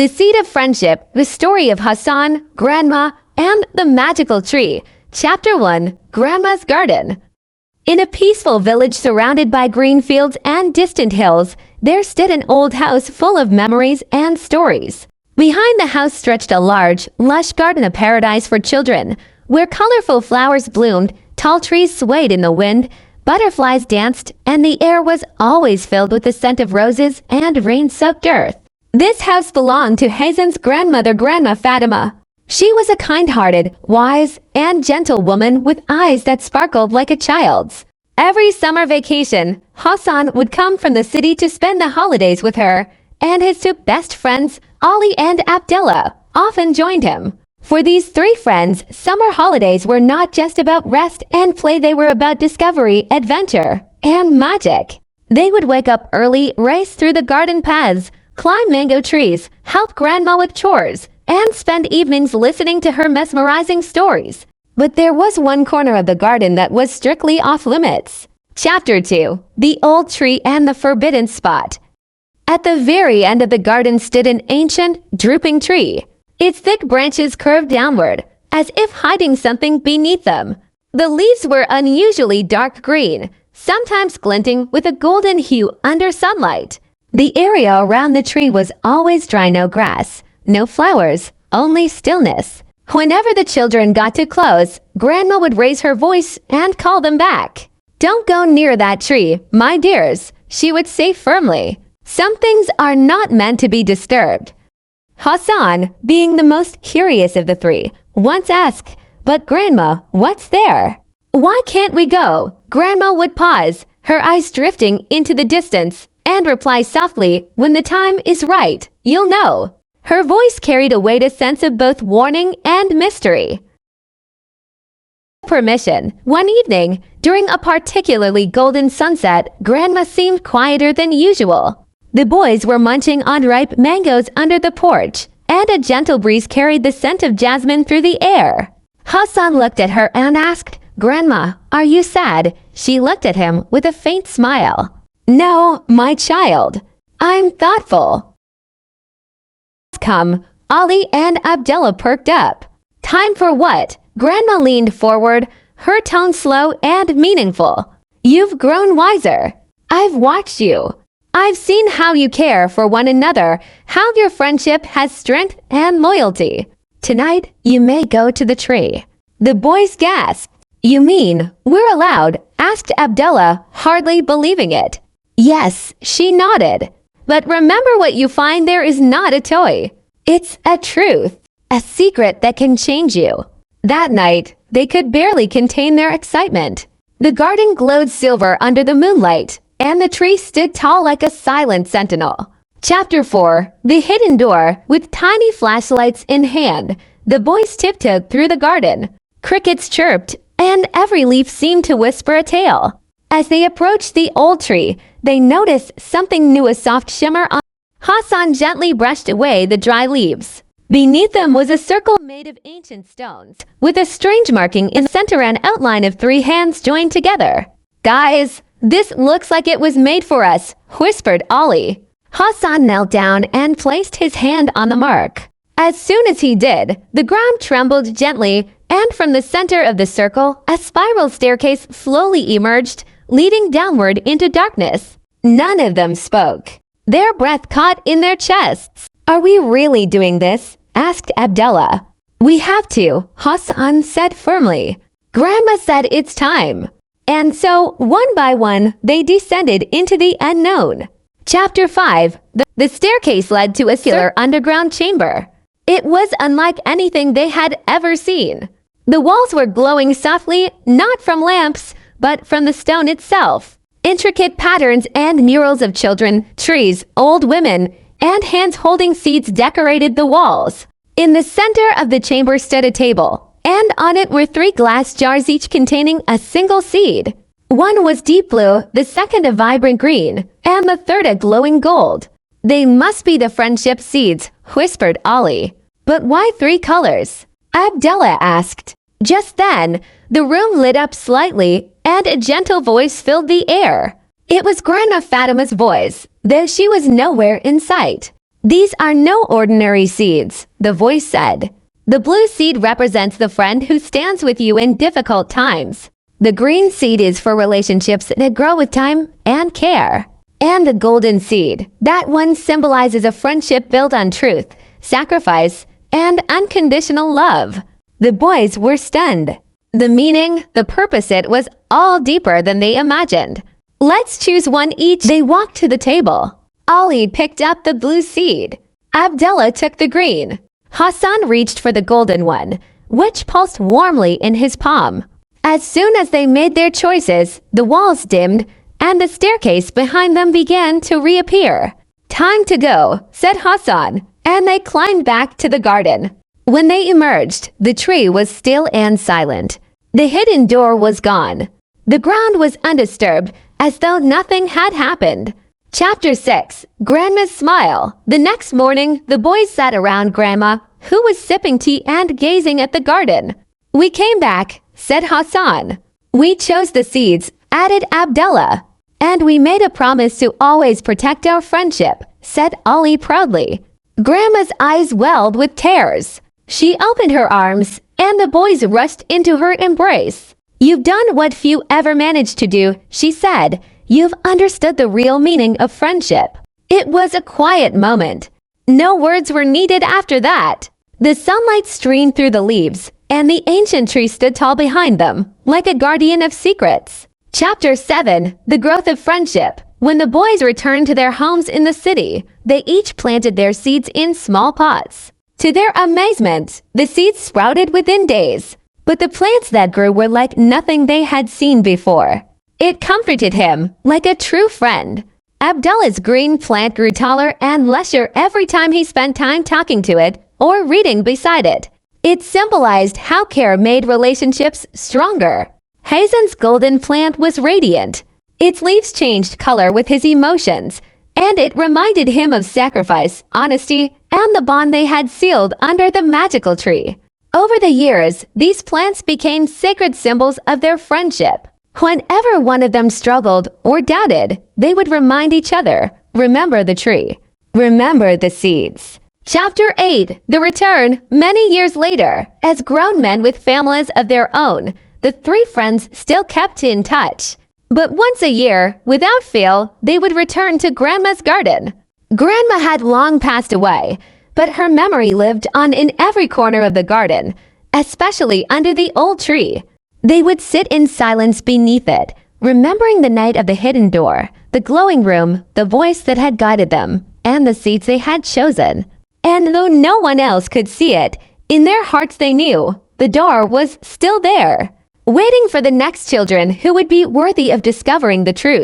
The Seed of Friendship, the story of Hasan, Grandma, and the Magical Tree. Chapter 1, Grandma's Garden. In a peaceful village surrounded by green fields and distant hills, there stood an old house full of memories and stories. Behind the house stretched a large, lush garden of paradise for children, where colorful flowers bloomed, tall trees swayed in the wind, butterflies danced, and the air was always filled with the scent of roses and rain-soaked earth. This house belonged to Hasan's grandmother, Grandma Fatima. She was a kind-hearted, wise, and gentle woman with eyes that sparkled like a child's. Every summer vacation, Hasan would come from the city to spend the holidays with her, and his two best friends, Ali and Abdullah, often joined him. For these three friends, summer holidays were not just about rest and play, they were about discovery, adventure, and magic. They would wake up early, race through the garden paths, climb mango trees, help Grandma with chores, and spend evenings listening to her mesmerizing stories. But there was one corner of the garden that was strictly off limits. Chapter 2, The Old Tree and the Forbidden Spot. At the very end of the garden stood an ancient, drooping tree. Its thick branches curved downward, as if hiding something beneath them. The leaves were unusually dark green, sometimes glinting with a golden hue under sunlight. The area around the tree was always dry, no grass, no flowers, only stillness. Whenever the children got too close, Grandma would raise her voice and call them back. "Don't go near that tree, my dears," she would say firmly. "Some things are not meant to be disturbed." Hasan, being the most curious of the three, once asked, "But Grandma, what's there?" "Why can't we go?" Grandma would pause, her eyes drifting into the distance, and reply softly, "When the time is right, you'll know." Her voice carried a weight, a sense of both warning and mystery. Permission. One evening, during a particularly golden sunset, Grandma seemed quieter than usual. The boys were munching on ripe mangoes under the porch, and a gentle breeze carried the scent of jasmine through the air. Hasan looked at her and asked, "Grandma, are you sad?" She looked at him with a faint smile. "No, my child. I'm thoughtful." "Come." Ali and Abdullah perked up. "Time for what?" Grandma leaned forward, her tone slow and meaningful. "You've grown wiser. I've watched you. I've seen how you care for one another, how your friendship has strength and loyalty. Tonight, you may go to the tree." The boys gasped. "You mean we're allowed?" asked Abdullah, hardly believing it. "Yes," she nodded. "But remember, what you find there is not a toy. It's a truth, a secret that can change you." That night, they could barely contain their excitement. The garden glowed silver under the moonlight, and the tree stood tall like a silent sentinel. Chapter 4, The Hidden Door. With tiny flashlights in hand, the boys tiptoed through the garden. Crickets chirped, and every leaf seemed to whisper a tale. As they approached the old tree, they noticed something new, a soft shimmer on. Hasan gently brushed away the dry leaves. Beneath them was a circle made of ancient stones, with a strange marking in the center, an outline of three hands joined together. "Guys, this looks like it was made for us," whispered Ali. Hasan knelt down and placed his hand on the mark. As soon as he did, the ground trembled gently, and from the center of the circle, a spiral staircase slowly emerged, leading downward into darkness. None of them spoke. Their breath caught in their chests. "Are we really doing this?" asked Abdullah. "We have to," Hasan said firmly. Grandma said it's time. And so, one by one, they descended into the unknown. Chapter 5, The staircase led to a circular underground chamber. It was unlike anything they had ever seen. The walls were glowing softly, not from lamps, but from the stone itself. Intricate patterns and murals of children, trees, old women, and hands holding seeds decorated the walls. In the center of the chamber stood a table, and on it were three glass jars, each containing a single seed. One was deep blue, the second a vibrant green, and the third a glowing gold. "They must be the friendship seeds," whispered Ali. "But why three colors?" Abdullah asked. Just then, the room lit up slightly, and a gentle voice filled the air. It was Grandma Fatima's voice, though she was nowhere in sight. "These are no ordinary seeds," the voice said. "The blue seed represents the friend who stands with you in difficult times. The green seed is for relationships that grow with time and care. And the golden seed, that one symbolizes a friendship built on truth, sacrifice, and unconditional love." The boys were stunned. The meaning, the purpose, it was all deeper than they imagined. "Let's choose one each." They walked to the table. Ali picked up the blue seed. Abdullah took the green. Hasan reached for the golden one, which pulsed warmly in his palm. As soon as they made their choices, the walls dimmed and the staircase behind them began to reappear. "Time to go," said Hasan, and they climbed back to the garden. When they emerged, the tree was still and silent. The hidden door was gone. The ground was undisturbed, as though nothing had happened. Chapter 6. Grandma's Smile. The next morning, the boys sat around Grandma, who was sipping tea and gazing at the garden. "We came back," said Hasan. "We chose the seeds," added Abdullah. "And we made a promise to always protect our friendship," said Ali proudly. Grandma's eyes welled with tears. She opened her arms, and the boys rushed into her embrace. "You've done what few ever managed to do," she said. "You've understood the real meaning of friendship." It was a quiet moment. No words were needed after that. The sunlight streamed through the leaves, and the ancient tree stood tall behind them, like a guardian of secrets. Chapter 7. The Growth of Friendship. When the boys returned to their homes in the city, they each planted their seeds in small pots. To their amazement, the seeds sprouted within days, but the plants that grew were like nothing they had seen before. It comforted him, like a true friend. Abdullah's green plant grew taller and lusher every time he spent time talking to it or reading beside it. It symbolized how care made relationships stronger. Hasan's golden plant was radiant. Its leaves changed color with his emotions, and it reminded him of sacrifice, honesty, and the bond they had sealed under the magical tree. Over the years, these plants became sacred symbols of their friendship. Whenever one of them struggled or doubted, they would remind each other, "Remember the tree. Remember the seeds." Chapter 8. The Return. Many years later, as grown men with families of their own, the three friends still kept in touch. But once a year, without fail, they would return to Grandma's garden. Grandma had long passed away, but her memory lived on in every corner of the garden, especially under the old tree. They would sit in silence beneath it, remembering the night of the hidden door, the glowing room, the voice that had guided them, and the seeds they had chosen. And though no one else could see it, in their hearts they knew the door was still there, waiting for the next children who would be worthy of discovering the truth.